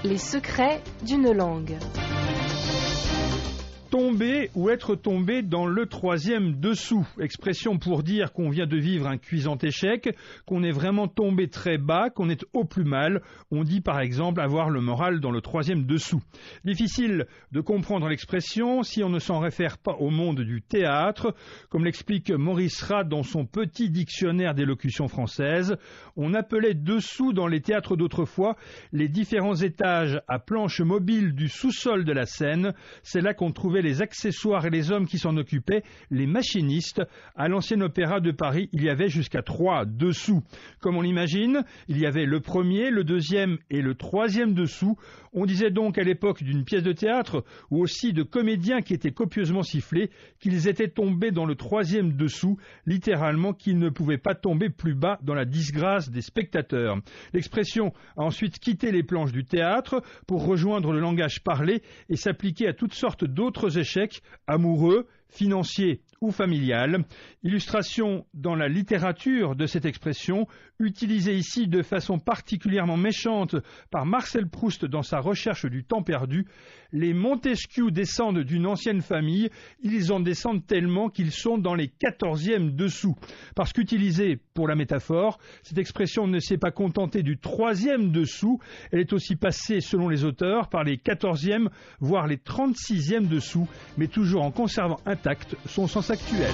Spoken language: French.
Les secrets d'une langue. Tomber ou être tombé dans le troisième dessous. Expression pour dire qu'on vient de vivre un cuisant échec, qu'on est vraiment tombé très bas, qu'on est au plus mal. On dit par exemple avoir le moral dans le troisième dessous. Difficile de comprendre l'expression si on ne s'en réfère pas au monde du théâtre. Comme l'explique Maurice Rade dans son petit dictionnaire d'élocution française, on appelait dessous dans les théâtres d'autrefois les différents étages à planches mobiles du sous-sol de la scène. C'est là qu'on trouvait les accessoires et les hommes qui s'en occupaient, les machinistes. À l'ancien opéra de Paris, il y avait jusqu'à 3 dessous. Comme on l'imagine, il y avait le premier, le deuxième et le troisième dessous. On disait donc à l'époque d'une pièce de théâtre ou aussi de comédiens qui étaient copieusement sifflés qu'ils étaient tombés dans le troisième dessous, littéralement qu'ils ne pouvaient pas tomber plus bas dans la disgrâce des spectateurs. L'expression a ensuite quitté les planches du théâtre pour rejoindre le langage parlé et s'appliquer à toutes sortes d'autres échecs, amoureux, financiers ou familial. Illustration dans la littérature de cette expression, utilisée ici de façon particulièrement méchante par Marcel Proust dans sa recherche du temps perdu. Les Montesquieu descendent d'une ancienne famille, ils en descendent tellement qu'ils sont dans les 14e dessous. Parce qu'utilisée pour la métaphore, cette expression ne s'est pas contentée du 3e dessous, elle est aussi passée, selon les auteurs, par les 14e, voire les 36e dessous, mais toujours en conservant intact son sens actuel.